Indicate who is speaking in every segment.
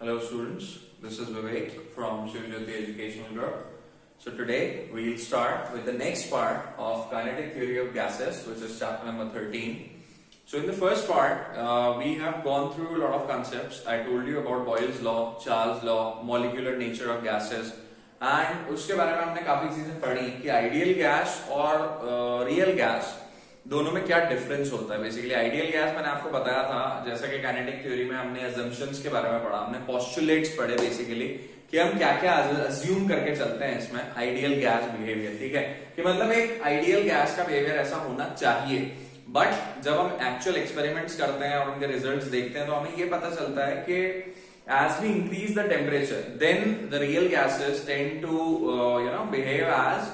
Speaker 1: Hello students, this is Vivek from Shivjyoti Educational Group. So today we'll start with the next part of kinetic theory of gases, which is chapter number 13. So in the first part, we have gone through a lot of concepts. I told you about Boyle's law, Charles' law, molecular nature of gases, and उसके बारे में हमने काफी चीजें पढ़ी कि ideal gas और real gas दोनों में क्या डिफरेंस होता है। बेसिकली आइडियल गैस मैंने आपको बताया था, जैसा कि काइनेटिक थ्योरी में हमने अजम्पशंस के बारे में पढ़ा, हमने पोस्टुलेट्स पढ़े बेसिकली कि हम क्या क्या अज्यूम करके चलते हैं इसमें आइडियल गैस बिहेवियर। ठीक है, कि मतलब एक आइडियल गैस का बिहेवियर ऐसा होना चाहिए, बट जब हम एक्चुअल एक्सपेरिमेंट्स करते हैं और उनके रिजल्ट्स देखते हैं तो हमें ये पता चलता है कि as we increase the temperature, then the real gases tend to behave as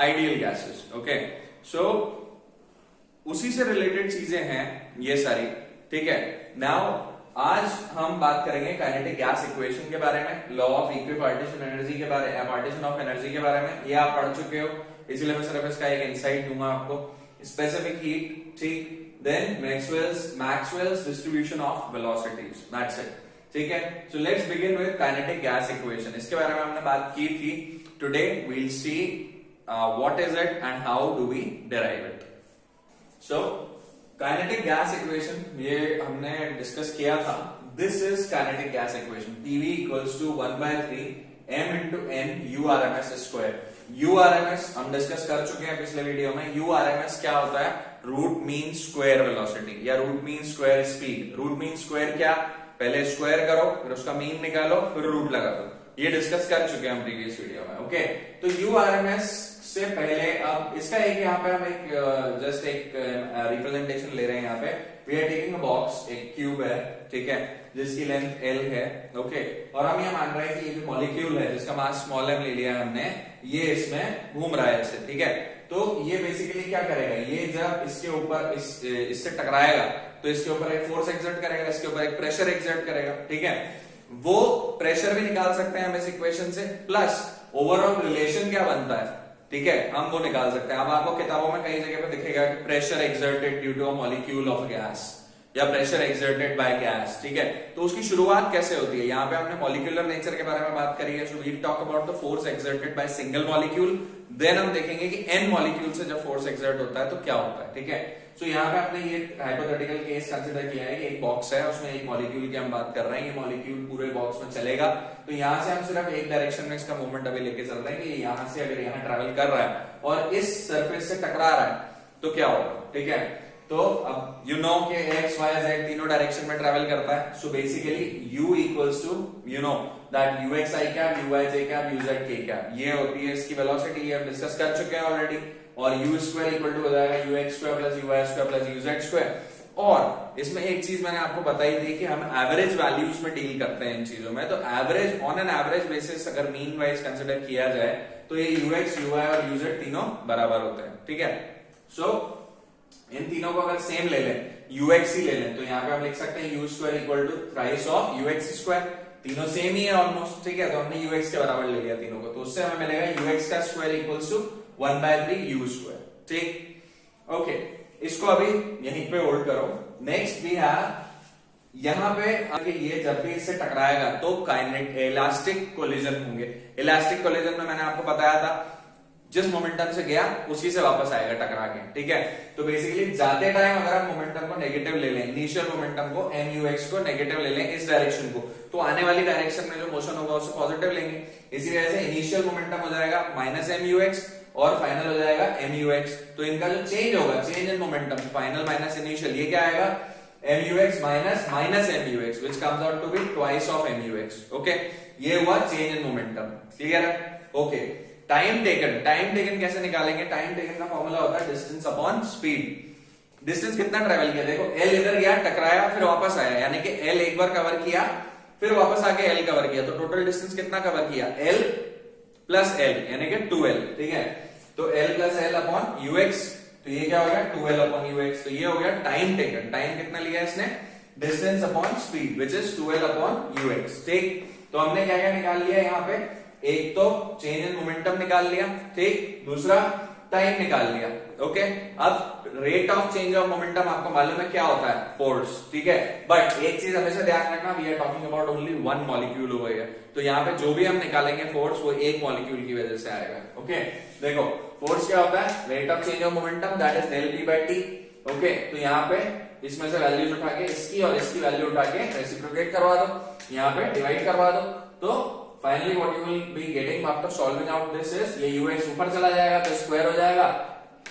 Speaker 1: ideal gases. Okay, so उसी से रिलेटेड चीजें हैं ये सारी। ठीक है, नाउ आज हम बात करेंगे काइनेटिक गैस इक्वेशन के बारे में, लॉ ऑफ इक्विपार्टीशन एनर्जी के बारे में, पार्टीशन ऑफ एनर्जी के बारे में। ये आप पढ़ चुके हो, इसलिए मैं सिर्फ इसका एक इंसाइट दूंगा आपको। स्पेसिफिक हीट, ठीक, then Maxwell's distribution of velocities, that's it. ठीक है, so let's begin with kinetic gas equation. इसके बारे में हमने बात की थी। Today we will see what is it and how do we derive it. So kinetic gas equation ये हमने डिस्कस किया था। This is kinetic gas equation, PV equals to 1/3 m into n URMS square. URMS हम discuss कर चुके हैं पिछले video में। URMS क्या होता है? रूट मीन स्क्वायर वेलोसिटी या root mean square speed. Root mean square क्या? पहले स्क्वायर करो, फिर उसका मीन निकालो, फिर रूट लगा दो। ये डिस्कस कर चुके हैं हम प्रीवियस वीडियो में। ओके, तो URMS से पहले अब इसका एक यहाँ पे हम एक जस्ट एक रिप्रेजेंटेशन ले रहे हैं। यहाँ पे we are taking a box, एक क्यूब है, ठीक है, जिसकी लेंथ L है। ओके, और हम ये मान रहे हैं कि ये जो मॉलिक्यूल है जिसका मास स्मॉल m ले लिया है हमने, ये इसमें घूम रहा है ऐसे। ठीक है, तो ये बेसिकली क्या करेगा, ये जब इसके ऊपर इससे टकराएगा तो इसके ऊपर एक फोर्स एक्सर्ट करेगा, इसके ऊपर एक प्रेशर एक्सर्ट करेगा। ठीक है, वो प्रेशर भी निकाल सकते हैं हम इस इक्वेशन से, प्लस ओवरऑल रिलेशन क्या बनता है, ठीक है, हम वो निकाल सकते हैं। अब आपको किताबों में कई जगह पे दिखेगा कि pressure exerted due to a molecule of gas या प्रेशर एक्सर्टेड बाय गैस। ठीक है, तो उसकी शुरुआत कैसे होती है? यहाँ पे हमने मॉलिक्यूलर नेचर के बारे में बात करी है। So we talk about the force exerted by single molecule, then हम देखेंगे कि n मॉलिक्यूल से जब फोर्स एक्सर्ट होता है तो क्या होता है। ठीक है, सो यहाँ पे आपने ये हाइपोथेटिकल केस कंसीडर किया है कि एक बॉक्स है, उसमें एक मॉलिक्यूल की हम बात कर रहे हैं। ये मॉलिक्यूल पूरे बॉक्स में चलेगा, तो यहाँ से हम सिर्फ एक डायरेक्शन में इसका मूवमेंट अभी लेके चल रहे हैं कि यहाँ से अगर यहाँ ट्रेवल कर रहा है और इस सरफेस से टकरा रहा है तो क्या होगा। ठीक है, तो अब यू नो कि x, y, z तीनों डायरेक्शन में ट्रेवल करता है। So basically u equals to you know that ux i cap, uy j cap, uz k cap, ये होती है इसकी वेलोसिटी। ये हम डिस्कस कर चुके हैं ऑलरेडी। और u स्क्वायर इक्वल टू हो जाएगा ux square plus uy square plus uz square. और इसमें एक चीज मैंने आपको बताई थी कि हम एवरेज वैल्यूज में डील करते हैं इन चीजों में। तो average on an average basis अगर मीन वाइज कंसिडर किया जाए तो ये ux, uy और uz तीनों बराबर होते हैं। ठीक है, सो इन तीनों को अगर सेम ले लें, ux ही ले लें, तो यहाँ पे हम लिख सकते हैं u square equal to thrice of ux square. तीनों सेम ही है ऑलमोस्ट। ठीक है, तो हमने ux के बराबर ले लिया तीनों को, तो उससे हमें मिलेगा ux का square equals to 1/3 u square. ठीक, ओके, इसको अभी यहीं पे होल्ड करो। नेक्स्ट वी हैव यहाँ पे आगे, ये जब भी इससे टकराएगा तो काइनेटिक इलास्टिक कोलिजन होंगे। इलास्टिक कोलिजन में मैंने आपको बताया था जिस मोमेंटम से गया उसी से वापस आएगा टकरा के। ठीक है, तो बेसिकली जाते टाइम अगर आप मोमेंटम को नेगेटिव ले लें, इनिशियल मोमेंटम को mux को नेगेटिव ले लें इस डायरेक्शन को, तो आने वाली डायरेक्शन में जो मोशन होगा उसे पॉजिटिव लेंगे। इसी वजह से इनिशियल मोमेंटम हो जाएगा -mux और फाइनल हो जाएगा mux। तो इनका जो चेंज होगा, change in momentum, final minus initial, ये क्या आएगा, mux minus mux which comes out to be twice of mux। Okay, ये हुआ चेंज इन मोमेंटम। क्लियर है? ओके, टाइम टेकन कैसे निकालेंगे? टाइम टेकन का फॉर्मूला होता है डिस्टेंस अपॉन स्पीड। डिस्टेंस कितना ट्रेवल किया, देखो L इधर गया, टकराया, फिर वापस आया, यानी कि L एक बार कवर किया, फिर वापस आके L कवर किया, तो टोटल डिस्टेंस कितना कवर किया, L प्लस L यानी कि 2L। ठीक है, तो L plus L upon ux, तो ये क्या हो गया 2L अपॉन ux। तो ये हो गया टाइम टेकन। टाइम कितना लिया इसने, distance upon speed which is 2L upon ux। ठीक, तो हमने क्या क्या निकाल लिया यहाँ पे, एक तो चेंज इन मोमेंटम निकाल लिया, ठीक, दूसरा टाइम निकाल लिया। ओके, अब rate of change of momentum आपको मालूम है क्या होता है, फोर्स, ठीक है। बट एक चीज हमेशा ध्यान रखना, we are talking about only one molecule हो गया, तो यहाँ पे जो भी हम निकालेंगे फोर्स वो एक मॉलिक्यूल की वजह से आएगा। ओके, देखो फोर्स क्या होता है, rate of change of momentum that is del P by T. Okay, तो यहाँ पे इसमें से वैल्यूज उठा के इसकी और इसकी वैल्यू उठा के रेसिप्रोकेट करवा दो, यहाँ पे डिवाइड करवा दो, तो finally what you will be getting after solving out this is, ये यूएक्स ऊपर चला जाएगा तो स्क्वायर हो जाएगा,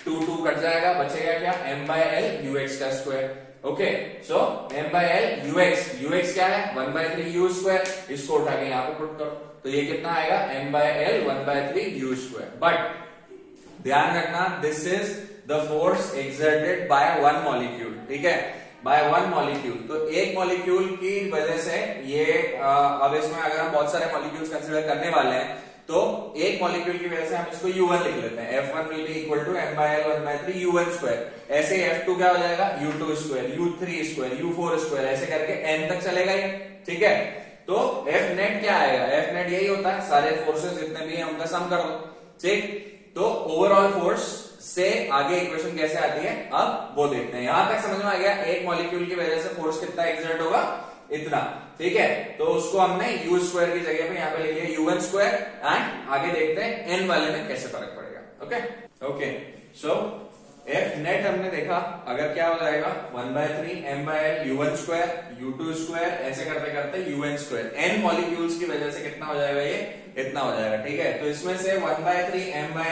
Speaker 1: 2 2 कट जाएगा, बचेगा क्या, m by l ux का square. Okay, so m by l ux क्या है, 1/3 u स्क्वायर, इसको उठा के यहाँ पे पुट करो, तो ये कितना आएगा, m by l 1/3 u square. But ध्यान रखना, this is the force exerted by one molecule, ठीक है, बाय वन मॉलिक्यूल। तो एक मॉलिक्यूल की वजह से ये अब इसमें अगर हम बहुत सारे मॉलिक्यूल्स कंसीडर करने वाले हैं तो एक मॉलिक्यूल की वजह से हम इसको U1 लिख लेते हैं, F1 will be equal to m by l 1/3 U1 square. ऐसे F2 क्या हो जाएगा, U2 square, U3 square, U4 square, ऐसे करके n तक चलेगा ये, ठीक है। तो F नेट क्या आएगा, F नेट यही होता है, सारे फोर्सेस जितने भी हैं उनका सम कर दो, ठीक। तो ओवरऑल फोर्स से आगे इक्वेशन कैसे आती है अब वो देखते हैं। यहां तक समझ में आ गया, एक मॉलिक्यूल की वजह से फोर्स कितना एक्सर्ट होगा, इतना, ठीक है। तो उसको हमने u स्क्वायर की जगह पे यहाँ पे लिख लिया U1 स्क्वायर, एंड आगे देखते हैं n वाले में कैसे फर्क पड़ेगा। ओके, सो F नेट हमने देखा, अगर क्या हो जाएगा 1/3 m by l U1 square U2 square, ऐसे करते करते UN स्क्वायर, n मॉलिक्यूल्स की वजह से कितना हो जाएगा, ये इतना हो जाएगा, ठीक है। तो इसमें से 1/3 m by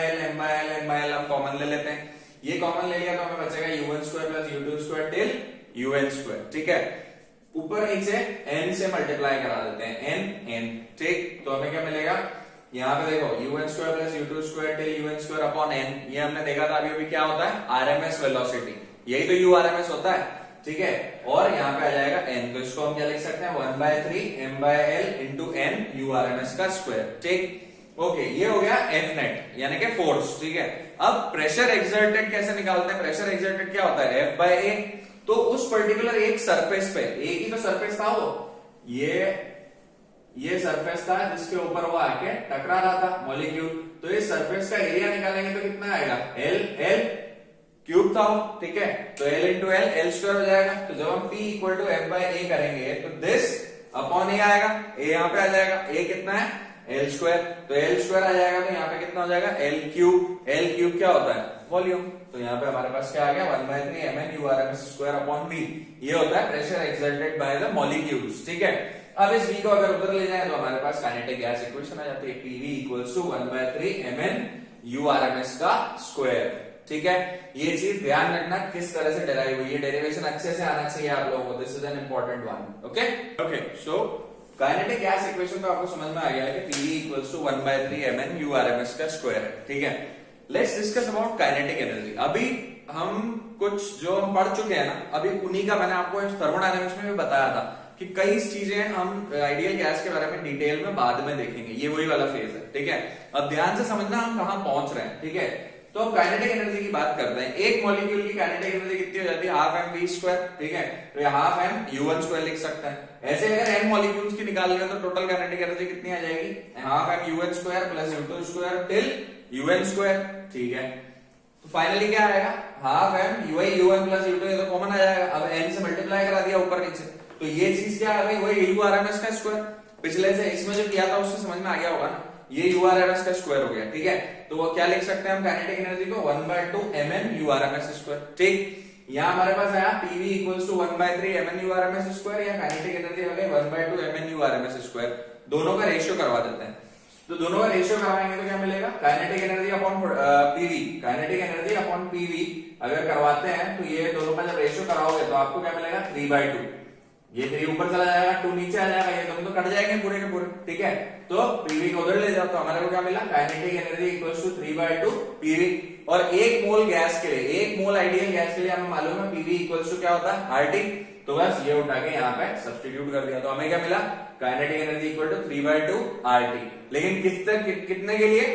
Speaker 1: l हम कॉमन ले लेते हैं, ये कॉमन ले लिया तो हमें बचेगा U1 square plus U2 square till UN square, ठीक है। ऊपर नीचे n से मल्टीप्लाई करा देते हैं, n, ठीक। तो हमें क्या मिलेगा, यहाँ पे देखो U1 square plus U2 square till UN square upon n, ये हमने देखा था अभी क्या होता है, RMS वेलोसिटी, यही तो URMS होता है, ठीक है। और यहाँ पे आ जाएगा n, तो इसको हम क्या लिख सकते हैं, 1/3 m by l into n URMS का स्क्वायर, ठीक। ओके, ये हो गया F नेट यानी कि फोर्स, ठीक है। अब प्रेशर एक्सर्टेड कैसे निकालते हैं, प्रेशर एक्सर्टेड क्या होता है, F by A। तो उस पर्टिकुलर एक सरफेस पे, एक ही तो सरफेस था वो, ये सरफेस था जिसके ऊपर वो आके टकरा रहा था मॉलिक्यूल, तो इस सरफेस का एरिया निकालेंगे तो कितना आएगा, l क्यूब था वो, ठीक है। तो l इंटू l स्क्वायर हो जाएगा। तो जब हम P equal to F by A करेंगे तो दिस अपॉन A आएगा, A यहाँ पे आ जाएगा, A कितना है, l स्क्वायर, तो l स्क्वायर आ जाएगा, तो यहाँ पे कितना हो जाएगा, l क्यूब क्या होता है, वॉल्यूम। तो यहाँ पे हमारे पास क्या आ गया, 1/3 mn URMS square upon V, ये होता है pressure exerted by the molecules, ठीक है। अब इस V को अगर उधर ले जाए तो हमारे पास काइनेटिक गैस इक्वेशन आ जाती है, PV equals to 1/3 mn URMS का स्क्वायर, ठीक है। ये चीज ध्यान रखना किस तरह से डेराइव हुई है, डेरिवेशन अच्छे से आना चाहिए आप लोगों को, this is an important one. Okay, so kinetic gas equation तो आपको समझ में आ गया है कि PV equals to 1/3 mn URMS का स्क्वायर है, ठीक है। Let's discuss about kinetic energy. अभी हम कुछ जो हम पढ़ चुके हैं ना, अभी उन्हीं का मैंने आपको थर्मोडायनामिक्स में भी बताया था कि कई चीजें हम आइडियल गैस के बारे में डिटेल में बाद में देखेंगे, ये वही वाला फेज है, ठीक है। अब ध्यान से समझना हम कहां पहुंच रहे हैं, ठीक है। तो हम काइनेटिक एनर्जी की बात करते हैं, एक मॉलिक्यूल की काइनेटिक एनर्जी कितनी हो जाती है, ½ mv स्क्वायर, ठीक है। तो ये ½ m U1 स्क्वायर लिख सकते हैं। ऐसे अगर n मॉलिक्यूल्स की निकाल लिया तो टोटल काइनेटिक एनर्जी कितनी आ जाएगी, ½ m U1 square plus U2 square till UN square, ठीक है। तो फाइनली क्या आएगा, ½ m U1 प्लस U2, ये तो कॉमन आ जाएगा। अब n से मल्टीप्लाई करा दिया ऊपर नीचे, तो ये चीज क्या है भाई, वही URMS का स्क्वायर, पिछले से इसमें जो किया था उससे समझ में आ गया होगा ना, ये URMS का स्क्वायर हो गया, ठीक है। तो वो क्या लिख सकते हैं हम काइनेटिक एनर्जी को, 1/2 mn URMS स्क्वायर, ठीक। यहाँ हमारे पास आया PV equals to 1/3 mn URMS square, या काइनेटिक एनर्जी हो गई 1/2 mn URMS स्क्वायर, दोनों का रेशियो करवा देते हैं। तो दोनों का रेशियो करवाएंगे तो क्या मिलेगा, kinetic energy upon PV, kinetic energy upon PV अगर करवाते हैं तो ये दोनों का जब रेशियो कराओगे तो आपको क्या मिलेगा, 3/2, ये 3 ऊपर चला जाएगा, 2 नीचे आ जाएगा, ये दोनों तो कट जाएंगे पूरे के पूरे, ठीक है। तो PV को उधर ले जाओ तो हमारे को क्या मिला, kinetic energy equals to 3/2 PV। और एक मोल गैस के लिए, एक मोल आइडियल गैस के लिए हमें मालूम है PV इक्वल्स टू क्या होता है, RT। तो बस ये उठा के यहाँ पे सब्स्टिट्यूट कर दिया, तो हमें क्या मिला, kinetic energy equal to 3/2 RT। लेकिन कितने के लिए,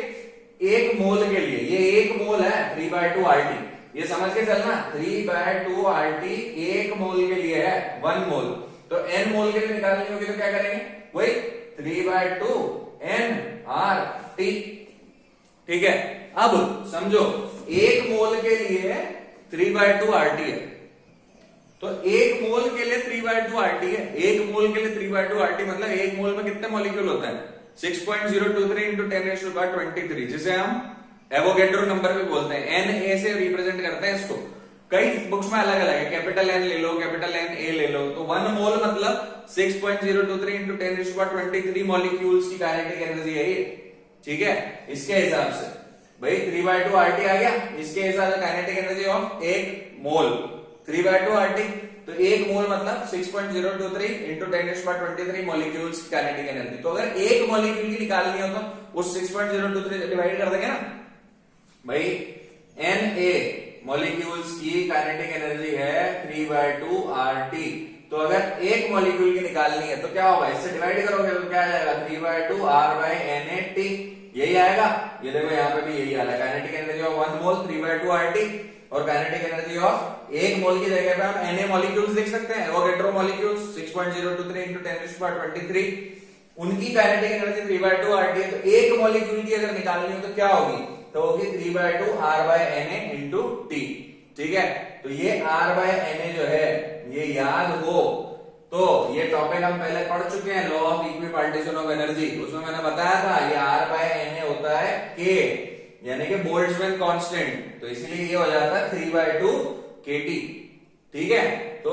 Speaker 1: एक मोल के लिए, ये एक मोल है 3/2 RT, ये समझ के चलना, 3/2 RT एक मोल के लिए है, 1 मोल। तो n मोल के लिए निकालनी होगी तो क्या करेंगे, वही 3/2 nRT, ठीक है। अब समझो, एक मोल के लिए 3/2 RT है। तो एक मोल के लिए 3/2 RT है। एक मोल के लिए 3/2 RT मतलब एक मोल में कितने मॉलिक्यूल होता है? 6.023 into 10⁻23, जिसे हम एवोगैड्रो नंबर भी बोलते हैं। Na से रिप्रेजेंट करते हैं इसको। कई बुक्स में अलग अलग है, कैपिटल N ले लो, कैपिटल Na ले लो। तो 1 मोल मतलब 6.023 into 10⁻23 मॉलिक्यूल्स की काइनेटिक एनर्जी है ये। ठीक है, इसके हिसाब से भाई 3/2 RT आ गया। इसके हिसाब से काइनेटिक एनर्जी ऑफ एक मोल 3/2 RT। तो एक मोल मतलब 6.023 into 10⁻23 मॉलिक्यूल्स की काइनेटिक एनर्जी। तो अगर एक मॉलिक्यूल की निकालनी हो तो उस 6.023 से डिवाइड कर देंगे ना भाई। Na मॉलिक्यूल्स की काइनेटिक एनर्जी है 3/2 RT। तो अगर एक मॉलिक्यूल की निकालनी है तो क्या होगा? इससे डिवाइड करोगे तो क्या आ जाएगा? 3/2 R/NaT, यही आएगा। ये देखो यहाँ पे भी यही आ रहा है। Kinetic energy of 1 mole 3/2 RT और काइनेटिक एनर्जी ऑफ एक मोल की जगह पे हम Na मॉलिक्यूल्स देख सकते हैं, एवोगैड्रो मॉलिक्यूल्स 6.023 into 10⁻23, उनकी काइनेटिक एनर्जी 3/2 RT है। तो एक मॉलिक्यूल की अगर निकालनी हो तो क्या होगी? तो होगी 3/2 R/Na into T। ठीक है, तो ये R/Na जो है ये याद हो तो ये टॉपिक हम पहले पढ़ चुके हैं, law of equipartition of energy. उसमें मैंने बताया था ये R/Na होता है K, यानी कि बोल्ट्जमैन कांस्टेंट। तो इसलिए ये हो जाता है 3/2 kT। ठीक है, तो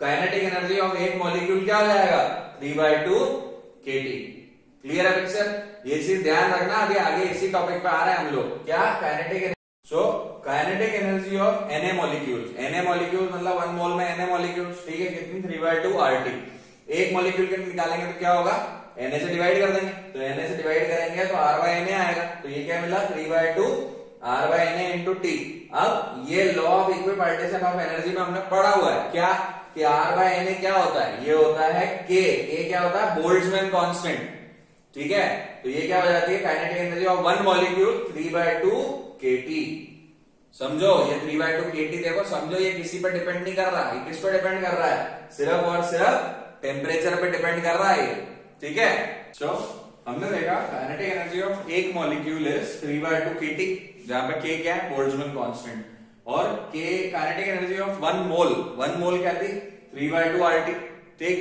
Speaker 1: काइनेटिक एनर्जी ऑफ एक मॉलिक्यूल क्या हो जाएगा? 3/2 kT। क्लियर है पिक्चर? ये चीज ध्यान रखना, अभी आगे इसी टॉपिक पे आ रहे हैं हम लोग। क्या? Kinetic. So kinetic energy of Na molecules. Na molecule मतलब 1 मोल में Na मॉलिक्यूल्स। ठीक है, कितनी? 3/2 RT। एक मॉलिक्यूल के निकालेंगे तो क्या होगा? Na से डिवाइड कर देंगे। तो Na से डिवाइड करेंगे तो R/Na आएगा। तो ये क्या मिला? 3/2 R/Na into T। अब ये law of equipartition of energy में हमने पढ़ा हुआ है क्या कि R/Na क्या होता है? ये होता है K। K क्या होता है? Boltzmann constant. ठीक है, तो ये क्या हो जाती है? Kinetic energy of 1 molecule 3/2 kT। समझो ये 3/2 kT, देखो समझो ये किसी पर डिपेंड नहीं कर रहा। ये किस पर डिपेंड कर रहा है? सिर्फ और सिर्फ टेम्परेचर पे डिपेंड कर रहा है ये। ठीक है, तो हमने देखा काइनेटिक एनर्जी ऑफ एक मॉलिक्यूल इज 3/2 kT, जहां पे K क्या है? Boltzmann constant. और K काइनेटिक एनर्जी ऑफ 1 मोल, 1 मोल क्या थी? 3/2 RT। ठीक,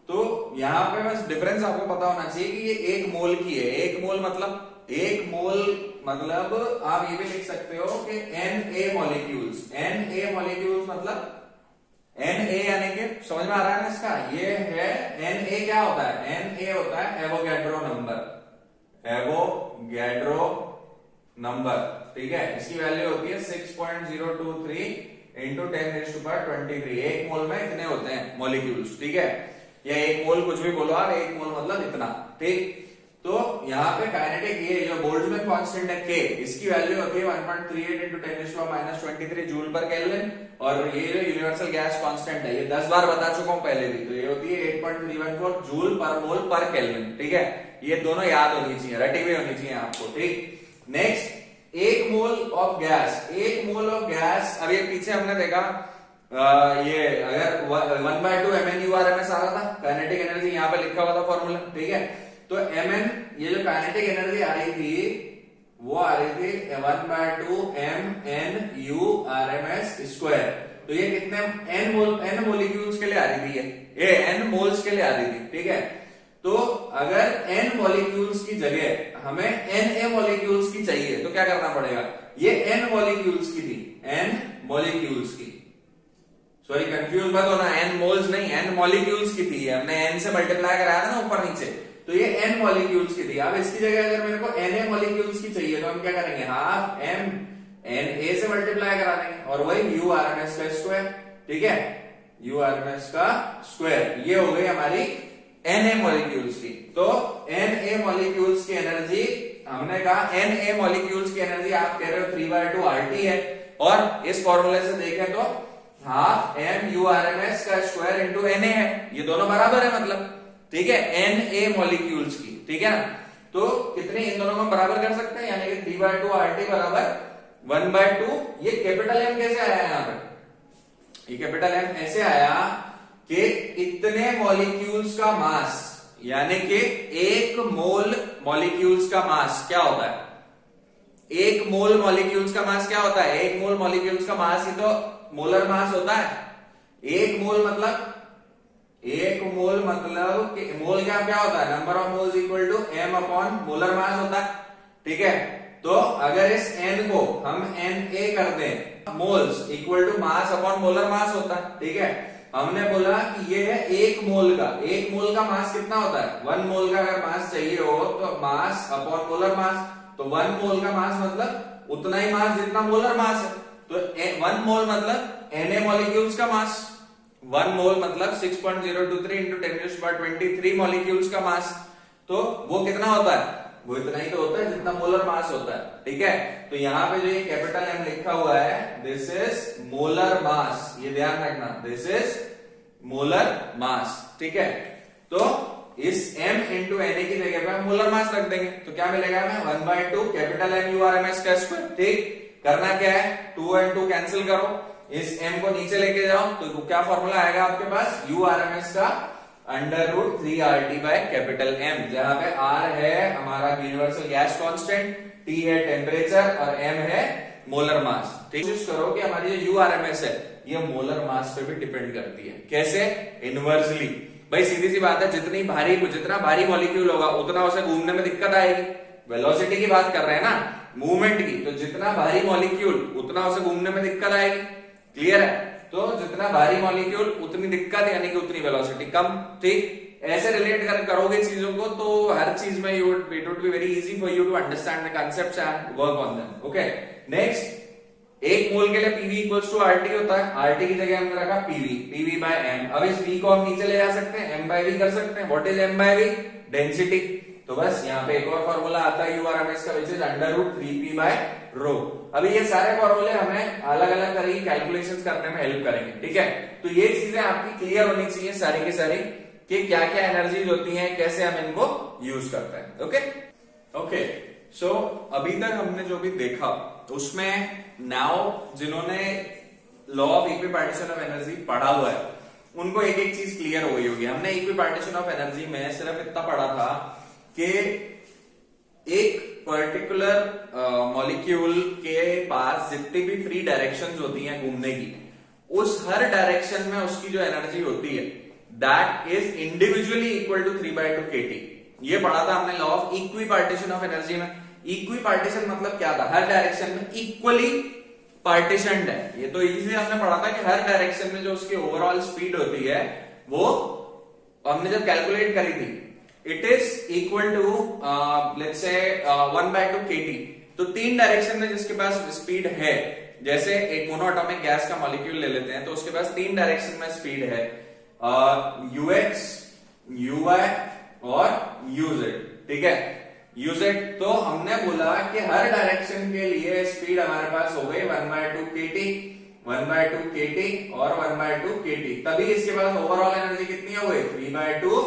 Speaker 1: तो यहां पे बस डिफरेंस आपको पता होना चाहिए कि ये एक मोल की है। एक मोल मतलब आप ये भी लिख सकते हो कि Na मॉलिक्यूल्स। Na मॉलिक्यूल्स मतलब Na यानी कि समझ में आ रहा है ना इसका? ये है Na क्या होता है? Na होता है एवोगैड्रो नंबर। Avogadro number. ठीक है, इसकी वैल्यू होती है 6.023 into 10⁻23। एक मोल में इतने होते हैं मॉलिक्यूल्स। ठीक है, या एक मोल कुछ भी बोलो आप, एक मोल मतलब इतना। ठीक, तो यहाँ पे काइनेटिक ये जो बोल्ट्जमैन कांस्टेंट है K, इसकी वैल्यू होती है 1.38 into 10⁻23 जूल पर केल्विन। और ये जो यूनिवर्सल गैस कांस्टेंट है ये 10 बार बता चुका हूं पहले भी, तो ये होती है 8.314 जूल पर मोल पर केल्विन। ठीक है, ये दोनों याद होनी चाहिए, रटी हुई होनी चाहिए आपको। ठीक, नेक्स्ट एक मोल ऑफ गैस। एक मोल ऑफ गैस, अब ये पीछे हमने देखा ये अगर 1/2 MnURMS आ रहा था, काइनेटिक एनर्जी यहाँ पे लिखा हुआ था फॉर्मूला। ठीक है, तो Mn ये जो काइनेटिक एनर्जी आ रही थी वो आ रही थी 1/2 MnURMS स्क्वायर। तो ये कितने n मॉलिक्यूल्स के लिए आ रही थी? ये n मोल्स के लिए आ रही थी। ठीक है, तो अगर n मॉलिक्यूल्स की जगह हमें Na मॉलिक्यूल्स की चाहिए तो क्या करना पड़ेगा? ये n मॉलिक्यूल्स की थी, n मॉलिक्यूल्स की। सॉरी कंफ्यूज मत होना, n मोल्स नहीं, n मॉलिक्यूल्स की थी। हमने n से मल्टीप्लाई कराया था ना ऊपर नीचे, तो ये n मॉलिक्यूल्स की थी। अब इसकी जगह अगर मेरे को Na मॉलिक्यूल्स की चाहिए तो हम क्या करेंगे? हाफ m Na से मल्टीप्लाई करा देंगे और वही URMS का स्क्वायर। ठीक है, URMS का स्क्वायर। ये हो गई हमारी Na मॉलिक्यूल्स की। तो Na मॉलिक्यूल्स की एनर्जी हमने कहा, Na मॉलिक्यूल्स की एनर्जी आप कह रहे हो 3/2 RT है, और इस फॉर्मूले से देखें तो हाफ MURMS का स्क्वायर इंटू Na है, ये दोनों बराबर है मतलब। ठीक है, Na मॉलिक्यूल्स की। ठीक है ना, तो कितने इन दोनों को बराबर कर सकते हैं, यानी कि 3/2 RT बराबर 1/2। ये कैपिटल M कैसे आया यहाँ पे? ये कैपिटल M ऐसे आया कि इतने मॉलिक्यूल्स का मास, यानी कि एक मोल मॉलिक्यूल्स का मास क्या होता है? एक मोल मॉलिक्यूल्स का मास क्या होता है? एक मोल मॉलिक्यूल्स का मास ही तो मोलर मास होता है। एक मोल मतलब मोल क्या होता है? Number of moles equal to m upon molar mass होता है। ठीक है, तो अगर इस n को हम Na कर दें, moles equal to mass upon molar mass होता है। ठीक है, हमने बोला कि ये है एक मोल का मास कितना होता है? 1 मोल का अगर मास चाहिए हो तो मास अपॉन मोलर मास, तो 1 मोल का मास मतलब उतना ही मास जितना मोलर मास है। तो 1 मोल मतलब Na मॉलिक्यूल्स का मास, 1 मोल मतलब 6.023 इंटू 10⁻23 मॉलिक्यूल्स का मास। तो वो कितना होता है? वो इतना ही तो होता है जितना मोलर मास होता है। ठीक है, तो यहाँ पे जो ये कैपिटल M लिखा हुआ है, दिस इज मोलर मास, ये ध्यान रखना, दिस इज मोलर मास। ठीक है, तो इस M इंटू Na की जगह पे हम मोलर मास रख देंगे, तो क्या मिलेगा हमें? 1/2 कैपिटल M URMS का स्क्वायर। ठीक, करना क्या है? 2 और 2 कैंसिल करो, इस M को नीचे लेके जाओ, तो क्या फॉर्मूला आएगा आपके पास? URMS का √3RT बाय कैपिटल M, जहां पे R है हमारा यूनिवर्सल गैस कांस्टेंट, T है टेम्परेचर और M है मोलर मास। कोशिश करो कि हमारी जो URMS है ये मोलर मास पे भी डिपेंड करती है। कैसे? इनवर्सली। भाई सीधी सी बात है, जितना भारी मॉलिक्यूल होगा उतना उसे घूमने में दिक्कत आएगी। वेलोसिटी की बात कर रहे हैं ना, मूवमेंट की, तो जितना भारी मॉलिक्यूल उतना उसे घूमने में दिक्कत आएगी। क्लियर है? तो जितना भारी मॉलिक्यूल उतनी दिक्कत, यानी कि उतनी वेलोसिटी कम। ठीक, ऐसे रिलेट करोगे चीजों को तो हर चीज में it would be very easy for you to understand the concepts and work on them. Okay, next, एक मोल के लिए पीवी इक्वल्स टू आरटी होता है। आरटी की जगह हमने रखा पीवी बाय एम। अब इस वी को हम नीचे ले जा सकते हैं, एम बाय वी कर सकते हैं। What is M by V? Density. तो बस यहाँ पे एक और फॉर्मूला आता है यूआरएमएस का, विच इज √3p बाय रो। अभी ये सारे फॉर्मूले हमें अलग अलग तरीके कैलकुलेशंस करने में हेल्प करेंगे। ठीक है, तो ये चीजें आपकी क्लियर होनी चाहिए सारी की सारी, कि क्या क्या एनर्जीज होती हैं, कैसे हम इनको यूज करते हैं। ओके, सो अभी तक हमने जो भी देखा उसमें नाउ जिन्होंने law of equipartition of energy पढ़ा हुआ है उनको एक एक चीज क्लियर हो गई होगी। हमने इक्विपार्टीशन ऑफ एनर्जी में सिर्फ इतना पढ़ा था कि एक पर्टिकुलर मॉलिक्यूल के पास जितनी भी फ्री डायरेक्शंस होती हैं घूमने की, उस हर डायरेक्शन में उसकी जो एनर्जी होती है that is individually equal to 3/2 kT। ये पढ़ा था हमने law of equipartition of energy में। इक्विपार्टीशन मतलब क्या था? हर डायरेक्शन में इक्वली पार्टीशनड है। ये तो इजीली हमने पढ़ा था कि हर डायरेक्शन में जो उसकी ओवरऑल स्पीड होती है वो हमने जब कैलकुलेट करी थी, it is equal to let's say 1/2 kT। तो 3 डायरेक्शन में जिसके पास स्पीड है, जैसे एक मोनोएटॉमिक गैस का मॉलिक्यूल ले लेते हैं तो उसके पास 3 डायरेक्शन में स्पीड है, ux, uy और uz। ठीक है, uz। तो हमने बोला कि हर डायरेक्शन के लिए स्पीड हमारे पास हो गई 1/2 kT, 1/2 kT और 1/2 kT। तभी इसके पास ओवरऑल एनर्जी कितनी हो गई? 3/2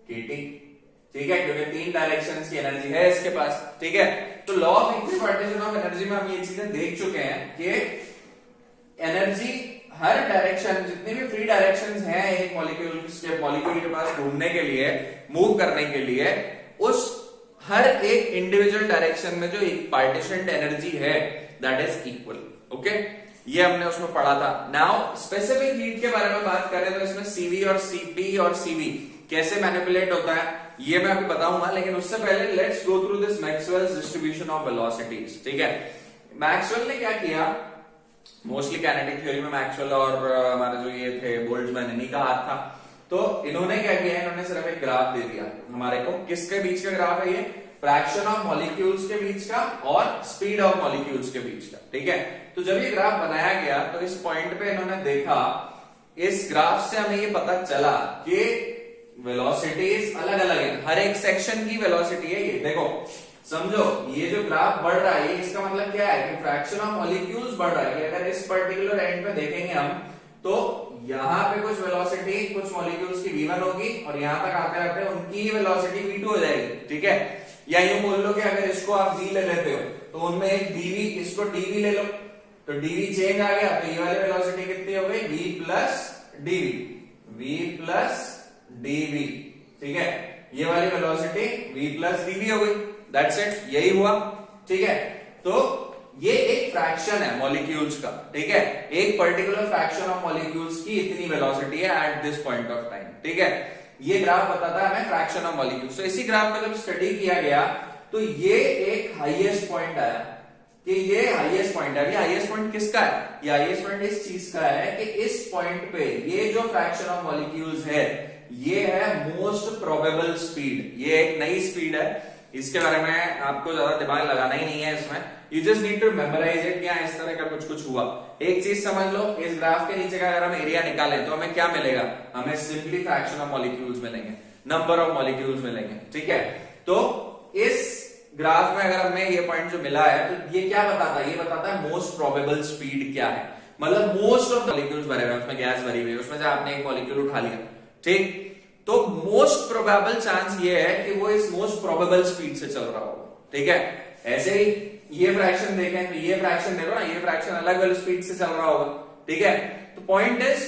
Speaker 1: kT। ठीक है, क्योंकि 3 डायरेक्शंस की एनर्जी है इसके पास। ठीक है, तो law of equipartition of energy में हम ये चीजें देख चुके हैं कि एनर्जी हर डायरेक्शन, जितनी भी फ्री डायरेक्शंस हैं एक मॉलिक्यूल के पास घूमने के लिए, मूव करने के लिए, उस हर एक इंडिविजुअल डायरेक्शन में जो एक पार्टीशनड एनर्जी है दैट इज इक्वल। ओके, ये हमने उसमें पढ़ा था। नाउ स्पेसिफिक हीट के बारे में बात करें तो इसमें सीवी और सीपी और सीवी कैसे मैनिपुलेट होता है ये मैं आपको बताऊंगा, लेकिन उससे पहले let's go through this Maxwell's distribution of velocities. ठीक है, मैक्सवेल ने क्या किया, मोस्टली काइनेटिक थ्योरी में मैक्सवेल और हमारे जो ये थे बोल्ट्जमैन, इन्हीं का हाथ था। तो इन्होंने क्या किया, इन्होंने सिर्फ एक ग्राफ दे दिया हमारे को। किसके बीच का ग्राफ है ये? फ्रैक्शन ऑफ मॉलिक्यूल्स के बीच का और स्पीड ऑफ मॉलिक्यूल्स के बीच का। ठीक है, तो जब ये ग्राफ बनाया गया तो इस पॉइंट पे इन्होंने देखा, इस ग्राफ से हमें ये पता चला कि वेलोसिटीज अलग अलग है, हर एक सेक्शन की वेलोसिटी है। ये देखो, समझो, ये जो ग्राफ बढ़ रहा है इसका मतलब क्या है कि फ्रैक्शन ऑफ मॉलिक्यूल्स बढ़ रहा है। अगर इस पर्टिकुलर एंड पे देखेंगे हम तो यहाँ पे कुछ वेलोसिटी कुछ मॉलिक्यूल्स की v1 होगी और यहाँ तक आते आते उनकी वेलोसिटी v2 हो जाएगी। ठीक है, या यूं बोल लो कि अगर इसको आप v ले लेते हो तो उनमें एक dv, इसको dv ले लो तो dv चेंज आ गया, तो ये वाली वेलोसिटी कितनी हो गई? v plus dv। ठीक है, ये वाली वेलोसिटी v प्लस dv हो गई। दैट्स इट, यही हुआ। ठीक है, तो ये एक फ्रैक्शन है मॉलिक्यूल्स का, ठीक है, एक पर्टिकुलर फ्रैक्शन ऑफ मॉलिक्यूल्स की इतनी वेलोसिटी है at this point of time, ठीक है। ये ग्राफ बताता है हमें फ्रैक्शन ऑफ मॉलिक्यूल्स। तो इसी ग्राफ का जब स्टडी किया गया तो ये एक हाईएस्ट पॉइंट आया कि ये हाईएस्ट पॉइंट है। अभी हाईएस्ट पॉइंट किसका है? ये हाईएस्ट पॉइंट इस चीज का है कि इस पॉइंट पे ये जो फ्रैक्शन ऑफ मॉलिक्यूल्स है ये है मोस्ट प्रोबेबल स्पीड। ये एक नई स्पीड है, इसके बारे में आपको ज्यादा दिमाग लगाना ही नहीं है इसमें, you just need to memorise it. क्या इस तरह का कुछ हुआ, एक चीज समझ लो, इस ग्राफ के नीचे का अगर हम एरिया निकालें तो हमें क्या मिलेगा? हमें सिंपली फ्रैक्शन ऑफ मॉलिक्यूल्स मिलेंगे, नंबर ऑफ मॉलिक्यूल्स मिलेंगे, ठीक है। तो इस ग्राफ में अगर हमें ये पॉइंट जो मिला है तो ये क्या बताता है? ये बताता है मोस्ट प्रोबेबल स्पीड क्या है, मतलब मोस्ट ऑफ द मॉलिक्यूल्स भरे हुए, उसमें गैस भरी हुई है, उसमें से आपने एक मॉलिक्यूल उठा लिया, ठीक, तो मोस्ट प्रोबेबल चांस ये है कि वो इस मोस्ट प्रोबेबल स्पीड से चल रहा होगा, ठीक है। ऐसे ही ये फ्रैक्शन देखें तो ये फ्रैक्शन देखो ना, ये फ्रैक्शन अलग अलग स्पीड से चल रहा होगा, ठीक है। तो पॉइंट इज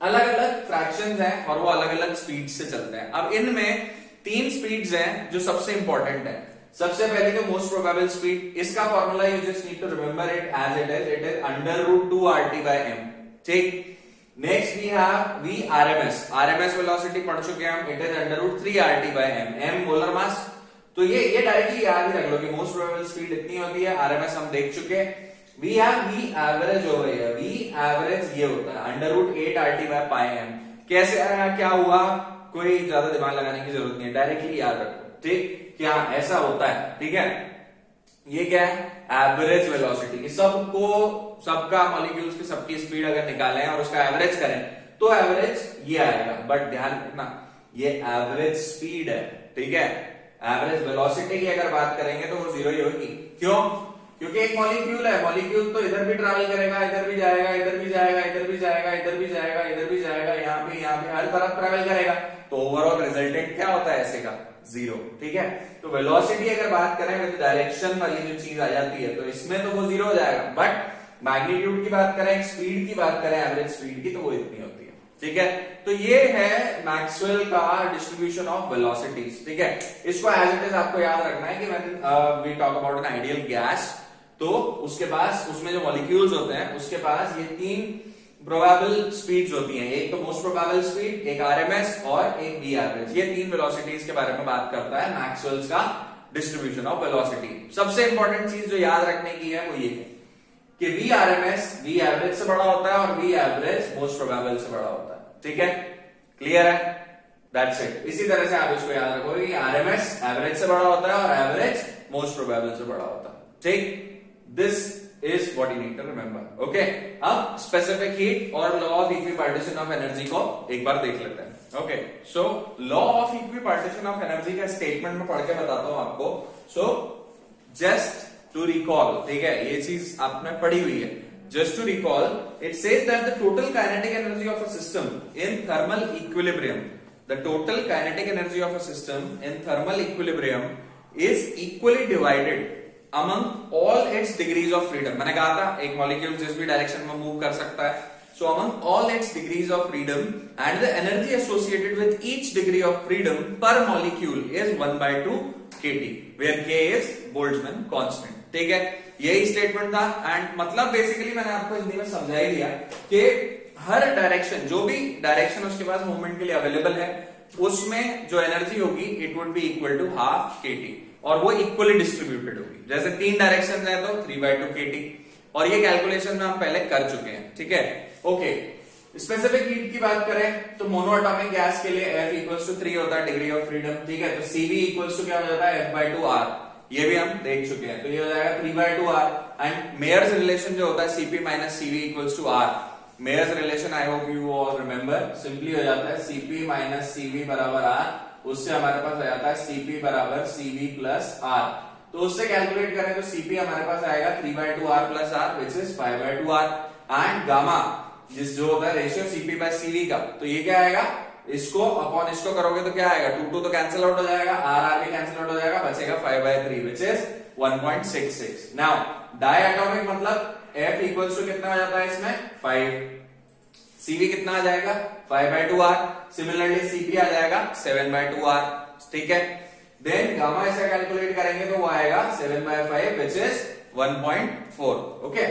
Speaker 1: अलग अलग फ्रैक्शंस हैं और वो अलग अलग स्पीड से चलते हैं। अब इनमें तीन स्पीड्स हैं जो सबसे इंपॉर्टेंट है। सबसे पहले तो मोस्ट प्रोबेबल स्पीड, इसका formula you just need to remember it as it is √2RT/m, ठीक। Next we have V RMS velocity पढ़ चुके हैं हम, it is √3RT/m, m molar mass. तो ये डायरेक्टली याद ही रख लो कि मोस्ट प्रोबेबल स्पीड इतनी होती है, RMS हम देख चुके हैं। We have V average over here, V average ये होता है √8RT/m। कैसे आया, क्या हुआ, कोई ज्यादा दिमाग लगाने की जरूरत नहीं है, डायरेक्टली याद रखो, ठीक, क्या ऐसा होता है, ठीक है। ये क्या है? Average velocity. सबका मॉलिक्यूल्स की सबकी स्पीड अगर निकालें और उसका एवरेज करें तो एवरेज ये आएगा, बट ध्यान रखना ये एवरेज स्पीड है, ठीक है। एवरेज वेलोसिटी की अगर बात करेंगे तो वो 0 ही होगी। क्यों? क्योंकि एक मॉलिक्यूल है, मॉलिक्यूल तो इधर भी ट्रैवल करेगा, इधर भी जाएगा, इधर भी जाएगा, इधर भी जाएगा, इधर भी जाएगा, इधर भी जाएगा, यहाँ पे हर तरफ ट्रैवल करेगा, तो ओवरऑल रिजल्टेंट क्या होता है ऐसे का? 0, ठीक है। तो वेलोसिटी अगर बात करें विद डायरेक्शन वाली जो चीज आ जाती है तो इसमें तो वो 0 हो जाएगा, बट मैग्नीट्यूड की बात करें, स्पीड की बात करें, एवरेज स्पीड की, तो वो इतनी होती है, ठीक है। तो ये है मैक्सवेल का डिस्ट्रीब्यूशन ऑफ वेलोसिटीज, ठीक है। इसको एज इट इज आपको याद रखना है कि when we talk about an ideal gas, तो उसके पास उसमें जो मॉलिक्यूल्स होते हैं उसके पास ये तीन प्रोबेबल स्पीड्स होती हैं, एक तो मोस्ट प्रोबेबल स्पीड, एक RMS और एक V एवरेज। ये तीन वेलोसिटीज के बारे में बात करता है मैक्सवेल्स का डिस्ट्रीब्यूशन ऑफ वेलोसिटी। सबसे इंपॉर्टेंट चीज जो याद रखने की है वो ये है कि V RMS V एवरेज से बड़ा होता है और V एवरेज मोस्ट प्रोबेबल से बड़ा होता है, ठीक है, क्लियर है, दैट्स इट। इसी तरह से आप इसको याद रखोगे कि RMS एवरेज से बड़ा होता है और एवरेज मोस्ट प्रोबेबल से बड़ा होता है, ठीक। This is what you need to remember, okay? अब स्पेसिफिक हीट और law of equipartition of energy को एक बार देख लेते हैं, okay. So law of equipartition of energy का स्टेटमेंट में पढ़ के बताता हूं आपको। सो जस्ट टू रिकॉल, ठीक है, ये चीज आपने पढ़ी हुई है, just to recall, it says that the total kinetic energy of a system in thermal equilibrium, the total kinetic energy of a system in thermal equilibrium is equally divided among all its degrees of freedom। मैंने कहा था एक molecule जिस भी direction में move कर सकता है, so among all its degrees of freedom and the energy associated with each degree of freedom per molecule is 1/2 kT, where K is Boltzmann constant, ठीक है। यही स्टेटमेंट था एंड मतलब बेसिकली मैंने आपको हिंदी में समझा ही दिया कि हर डायरेक्शन, जो भी डायरेक्शन उसके पास मूवमेंट के लिए अवेलेबल है, उसमें जो एनर्जी होगी it would be equal to ½ kT और वो इक्वली डिस्ट्रीब्यूटेड होगी। जैसे 3 डायरेक्शन है तो 3/2 kT, और ये कैलकुलेशन में हम पहले कर चुके हैं, ठीक है, ओके। स्पेसिफिक हीट की बात करें तो मोनोएटॉमिक गैस के लिए F = 3 होता है डिग्री ऑफ फ्रीडम, ठीक है। तो CV = क्या हो जाता है? F/2R, ये भी हम देख चुके हैं, तो ये हो जाएगा 3/2R। एंड मेयर्स रिलेशन जो होता है CP - CV = R, Meyers relation I hope you all remember, simply हो जाता है CP - CV = R, उससे हमारे पास आ जाता है CP = CV + R। तो उससे कैलकुलेट करें तो CP हमारे पास आएगा 3/2R + R which is 5/2R, and gamma जिस जो होता है रेशियो CP/CV का, तो ये क्या आएगा? इसको अपॉन इसको करोगे तो क्या आएगा? 2 तो कैंसिल आउट हो जाएगा, R भी कैंसिल आउट हो जाएगा, बचेगा 5/3 which is 1.66। नाउ डायएटॉमिक मतलब F = कितना आ जाता है इसमें? 5, CV कितना आ जाएगा? 5/2R, सिमिलरली CP आ जाएगा 7/2R, ठीक है। देन गामा ऐसा कैलकुलेट करेंगे तो वो आएगा 7/5 विच इज 1.4. ओके,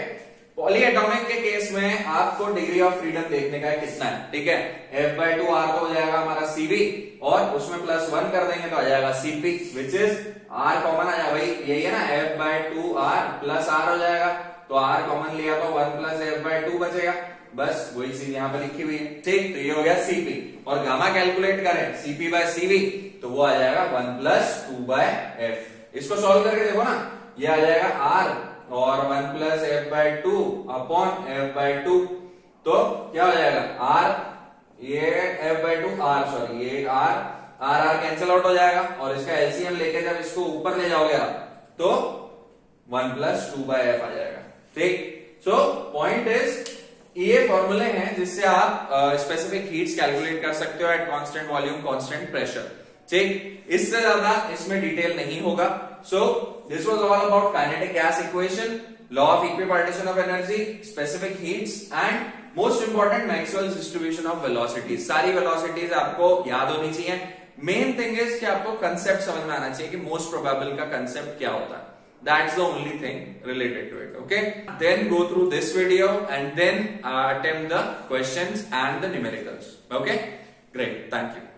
Speaker 1: पॉलीएटॉमिक के केस में आपको डिग्री ऑफ फ्रीडम देखने का है कितना है. ठीक है, F/2 R तो हो जाएगा हमारा CV और उसमें +1 कर देंगे तो आ जाएगा CP which is R common आ जाएगा भाई, यही है ना, F/2 R प्लस R हो जाएगा, तो R कॉमन लिया तो 1 + F/2 बचेगा, बस वही चीज यहाँ पे लिखी हुई है. ठीक, तो ये हो गया CP. और गामा कैलकुलेट करें CP/CV तो वो आ जाएगा 1 + 2/F. इसको सॉल्व करके देखो ना, ये आ जाएगा R और 1 + F/2 अपॉन F/2, तो क्या हो जाएगा R, ये F/2 R, सॉरी ये R कैंसिल आउट हो जाएगा और इसका एलसीएम लेके जब इसको ऊपर ले जाओगे आप तो 1 + 2/F आ जाएगा. ठीक, सो पॉइंट इज ये फॉर्मूले हैं जिससे आप स्पेसिफिक हीट्स कैलकुलेट कर सकते हो at constant volume constant pressure. ठीक, इससे ज्यादा इसमें डिटेल नहीं होगा. So this was all about kinetic gas equation, law of equipartition of energy, specific heats and most important Maxwell's distribution of velocities. सारी वेलोसिटीज आपको याद होनी चाहिए. मेन थिंग इज कि आपको कंसेप्ट समझ में आना चाहिए कि मोस्ट प्रोबेबल का कंसेप्ट क्या होता है. That's the only thing related to it. Okay, then go through this video and then attempt the questions and the numericals. Okay, great, thank you.